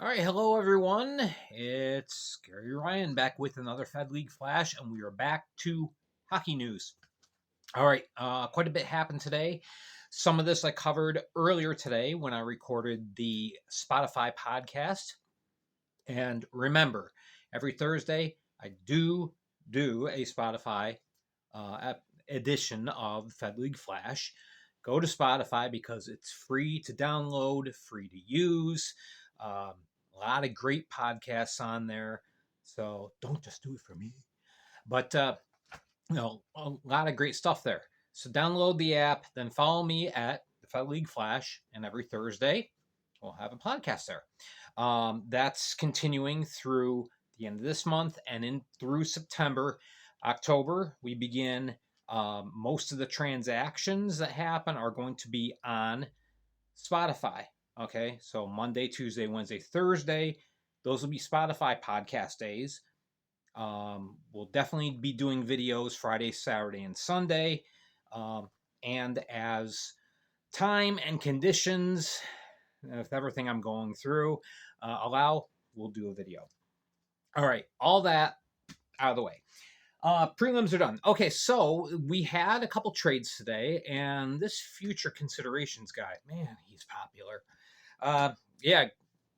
All right, hello everyone. It's Gary Ryan back with another Fed League Flash, and we are back to hockey news. All right, quite a bit happened today. Some of this I covered earlier today when I recorded the Spotify podcast. And remember, every Thursday I do a Spotify edition of Fed League Flash. Go to Spotify because it's free to download, free to use. A lot of great podcasts on there. So don't just do it for me. But a lot of great stuff there. So download the app, then follow me at the Fed League Flash, and every Thursday we'll have a podcast there. That's continuing through the end of this month and in through September. October, we begin. Most of the transactions that happen are going to be on Spotify. Okay, so Monday, Tuesday, Wednesday, Thursday, those will be Spotify podcast days. We'll definitely be doing videos Friday, Saturday, and Sunday. And as time and conditions, with everything I'm going through, allow, we'll do a video. All right, all that out of the way. Prelims are done. Okay, so we had a couple trades today, and this future considerations guy, man, he's popular. Yeah,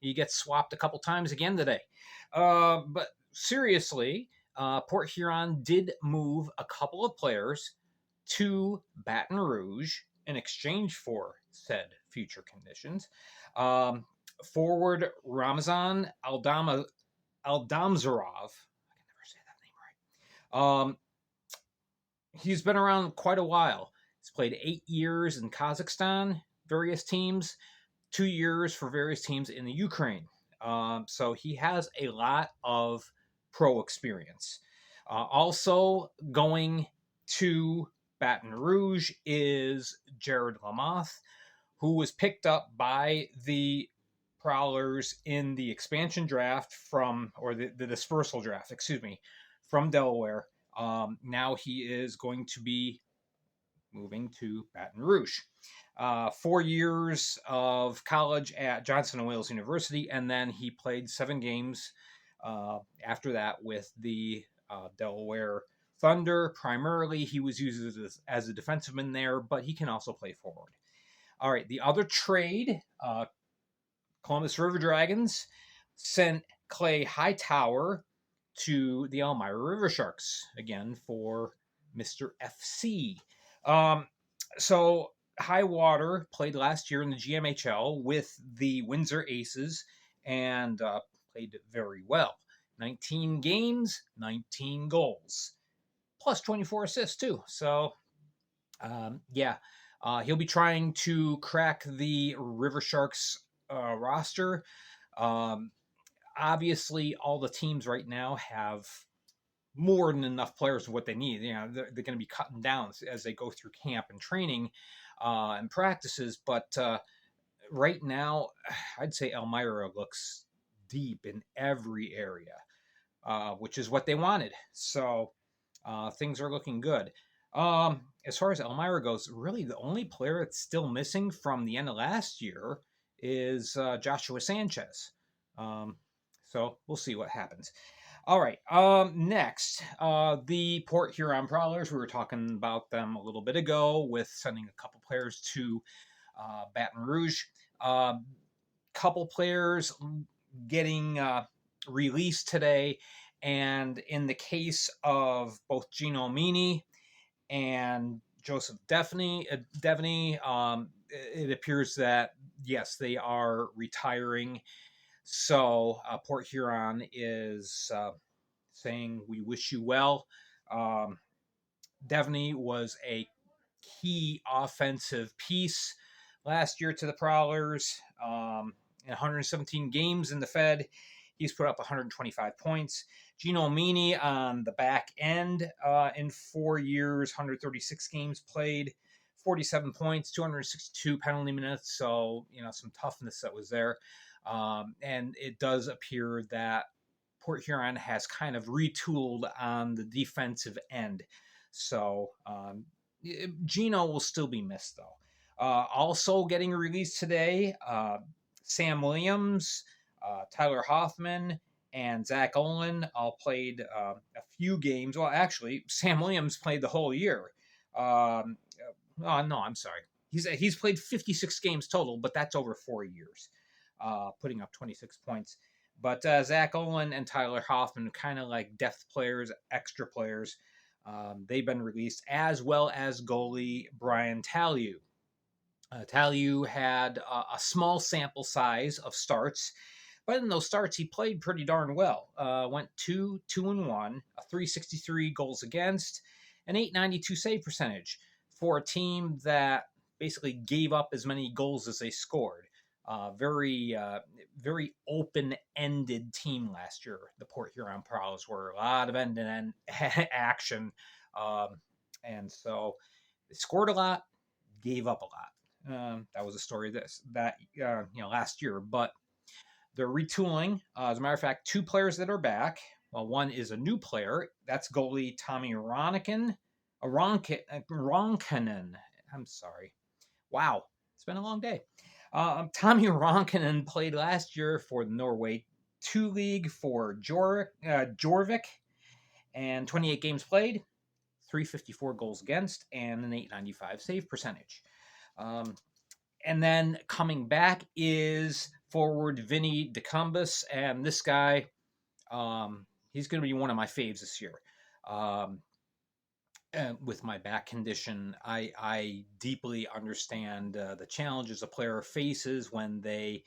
he gets swapped a couple times again today. But seriously, Port Huron did move a couple of players to Baton Rouge in exchange for said future conditions. Forward Ramazan Aldamzarov. I can never say that name right. He's been around quite a while. He's played 8 years in Kazakhstan, various teams, 2 years for various teams in the Ukraine. So he has a lot of pro experience. Also going to Baton Rouge is Jared Lamoth, who was picked up by the Prowlers in the expansion draft or the dispersal draft, excuse me, from Delaware. Now he is going to be moving to Baton Rouge. 4 years of college at Johnson & Wales University, and then he played 7 games after that with the Delaware Thunder. Primarily, he was used as a defenseman there, but he can also play forward. All right, the other trade, Columbus River Dragons sent Clay Hightower to the Elmira River Sharks again for Mr. FC. So Highwater played last year in the GMHL with the Windsor Aces and played very well. 19 games, 19 goals, plus 24 assists too. So, yeah, he'll be trying to crack the River Sharks roster. Um, Obviously, all the teams right now have more than enough players of what they need. You know, they're going to be cutting down as they go through camp and training and practices. But right now, I'd say Elmira looks deep in every area, which is what they wanted. So things are looking good. As far as Elmira goes, really the only player that's still missing from the end of last year is Joshua Sanchez. So we'll see what happens. All right. Next, the Port Huron Prowlers. We were talking about them a little bit ago with sending a couple players to Baton Rouge. Couple players getting released today. And in the case of both Gino Meany and Joseph Devaney, it appears that, yes, they are retiring. So Port Huron is saying, we wish you well. Devaney was a key offensive piece last year to the Prowlers. In 117 games in the Fed, he's put up 125 points. Gino Meany on the back end in 4 years, 136 games played, 47 points, 262 penalty minutes. So, some toughness that was there. And it does appear that Port Huron has kind of retooled on the defensive end. So Gino will still be missed, though. Also getting released today, Sam Williams, Tyler Hoffman and Zach Olin all played a few games. Well, actually, Sam Williams played the whole year. Um, no, I'm sorry. He's played 56 games total, but that's over 4 years, putting up 26 points. But Zach Olin and Tyler Hoffman, kind of like depth players, extra players, they've been released, as well as goalie Brian Taliu. Taliu had a small sample size of starts, but in those starts he played pretty darn well. Went 2-1, a 363 goals against, an 892 save percentage for a team that basically gave up as many goals as they scored. Very open-ended team last year. The Port Huron Prowls were a lot of end-to-end action, and so they scored a lot, gave up a lot. That was a story last year, but they're retooling. As a matter of fact, 2 players that are back. Well, one is a new player. That's goalie Tommy Ronkanen. I'm sorry. Wow, it's been a long day. Tommy Ronkanen played last year for the Norway 2 League for Jorvik, and 28 games played, 354 goals against, and an 895 save percentage. And then coming back is forward Vinny DeCumbus, and this guy, he's going to be one of my faves this year. With my back condition, I deeply understand the challenges a player faces when they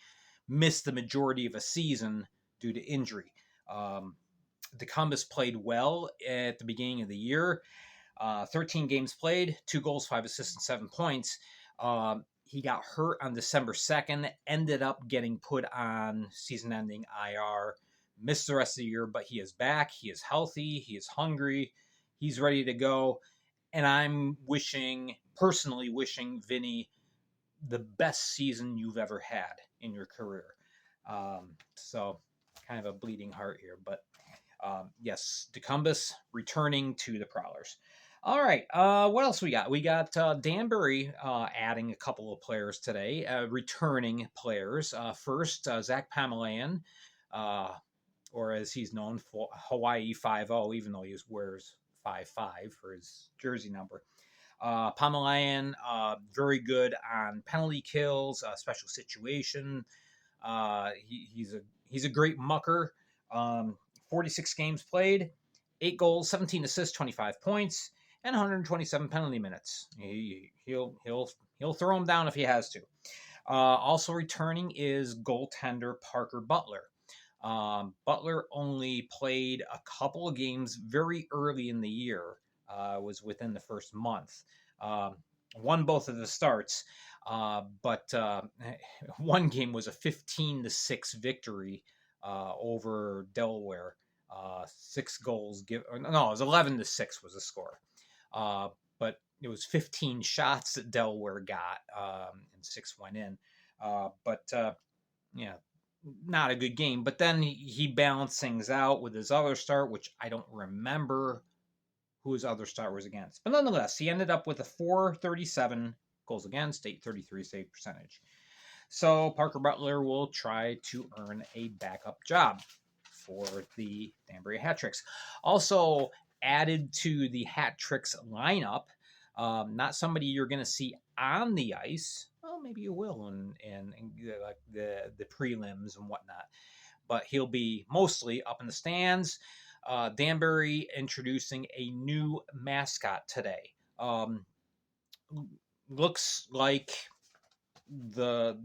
miss the majority of a season due to injury. DeCumbus played well at the beginning of the year. 13 games played, 2 goals, 5 assists, and 7 points. He got hurt on December 2nd, ended up getting put on season-ending IR, missed the rest of the year, but he is back. He is healthy. He is hungry. He's ready to go. And I'm personally wishing Vinny the best season you've ever had in your career. So kind of a bleeding heart here, but yes, DeCumbus returning to the Prowlers. All right, what else we got? We got Danbury adding a couple of players today, returning players. First, Zach Pamelayan, or as he's known, for Hawaii 5-0, even though he wears 5-5 for his jersey number. Pamelayan, very good on penalty kills, special situation. He's a great mucker. 46 games played, 8 goals, 17 assists, 25 points, and 127 penalty minutes. He'll throw him down if he has to. Also returning is goaltender Parker Butler. Butler only played a couple of games very early in the year. Was within the first month. Won both of the starts, but one game was a 15-6 victory over Delaware. 6 goals. It was 11-6 was the score. But it was 15 shots that Delaware got, and 6 went in. Not a good game. But then he balanced things out with his other start, which I don't remember who his other start was against. But nonetheless, he ended up with a 437 goals against, 833 save percentage. So Parker Butler will try to earn a backup job for the Danbury Hat Tricks. Also added to the Hat Tricks lineup, not somebody you're going to see on the ice. Well, maybe you will in like the prelims and whatnot. But he'll be mostly up in the stands. Danbury introducing a new mascot today. Looks like the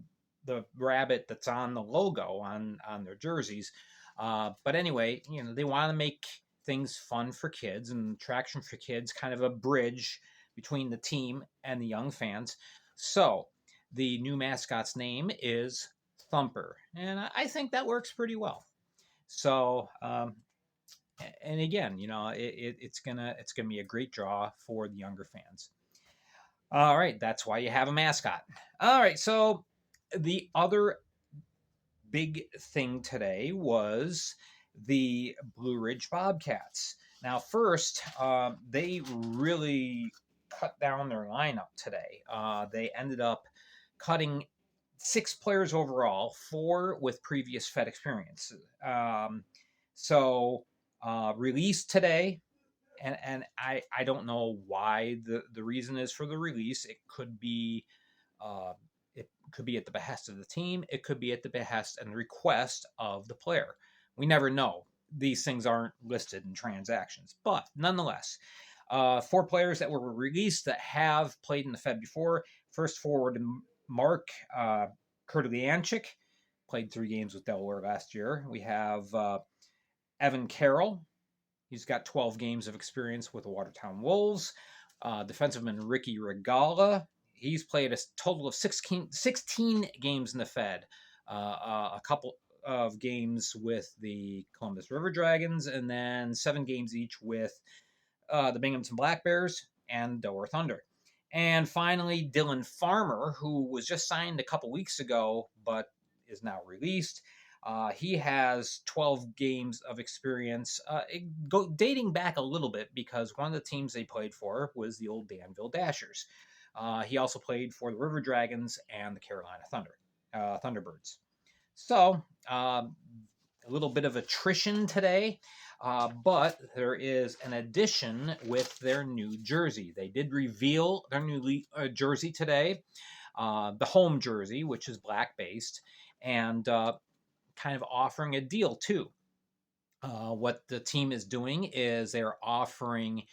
rabbit that's on the logo on their jerseys. But anyway, they want to make things fun for kids and attraction for kids, kind of a bridge between the team and the young fans. So the new mascot's name is Thumper, and I think that works pretty well. So, and again, it's gonna be a great draw for the younger fans. All right, that's why you have a mascot. All right, so the other big thing today was the Blue Ridge Bobcats. Now, first, they really cut down their lineup today. They ended up cutting 6 players overall, 4 with previous Fed experience. So released today, and I don't know why the reason is for the release. Uh, it could be at the behest of the team. It could be at the behest and request of the player. We never know. These things aren't listed in transactions, but nonetheless, 4 players that were released that have played in the Fed before. First forward, Mark Kurtlianchik, played 3 games with Delaware last year. We have Evan Carroll. He's got 12 games of experience with the Watertown Wolves. Defenseman Ricky Regala. He's played a total of 16 games in the Fed, a couple of games with the Columbus River Dragons, and then 7 games each with the Binghamton Black Bears and Delaware Thunder. And finally, Dylan Farmer, who was just signed a couple weeks ago, but is now released. He has 12 games of experience, dating back a little bit because one of the teams they played for was the old Danville Dashers. He also played for the River Dragons and the Carolina Thunderbirds. So a little bit of attrition today, but there is an addition with their new jersey. They did reveal their new jersey today, the home jersey, which is black based, and kind of offering a deal too. What the team is doing is they're offering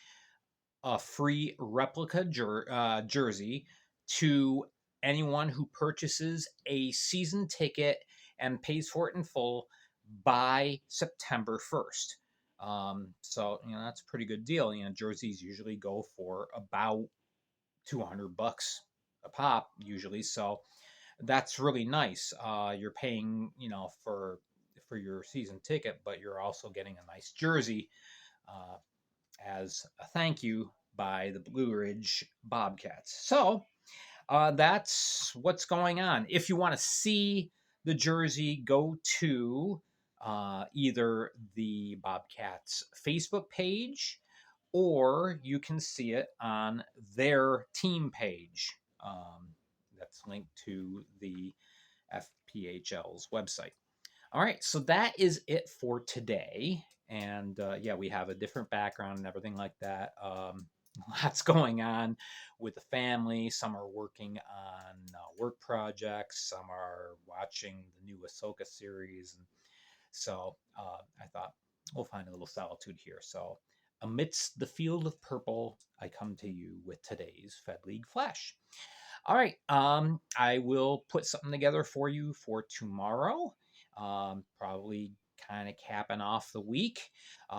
a free replica jersey to anyone who purchases a season ticket and pays for it in full by September 1st. So that's a pretty good deal. Jerseys usually go for about $200 a pop usually, so that's really nice. You're paying for your season ticket, but you're also getting a nice jersey uh, as a thank you by the Blue Ridge Bobcats. So that's what's going on. If you want to see the jersey, go to either the Bobcats Facebook page or you can see it on their team page. That's linked to the FPHL's website. All right, so that is it for today. And yeah, we have a different background and everything like that. Lots going on with the family. Some are working on work projects. Some are watching the new Ahsoka series. And so I thought we'll find a little solitude here. So amidst the field of purple, I come to you with today's Fed League Flash. All right. I will put something together for you for tomorrow. Probably kind of capping off the week.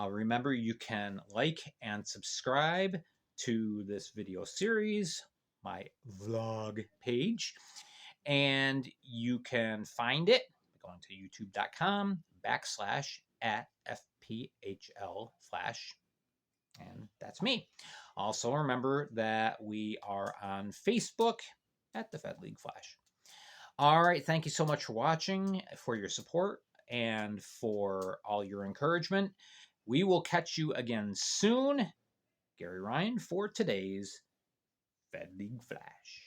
Remember, you can like and subscribe to this video series, my vlog page, and you can find it going to youtube.com/@FPHL Flash. And that's me. Also, remember that we are on Facebook at the Fed League Flash. All right. Thank you so much for watching, for your support, and for all your encouragement. We will catch you again soon. Gary Ryan for today's Fed League Flash.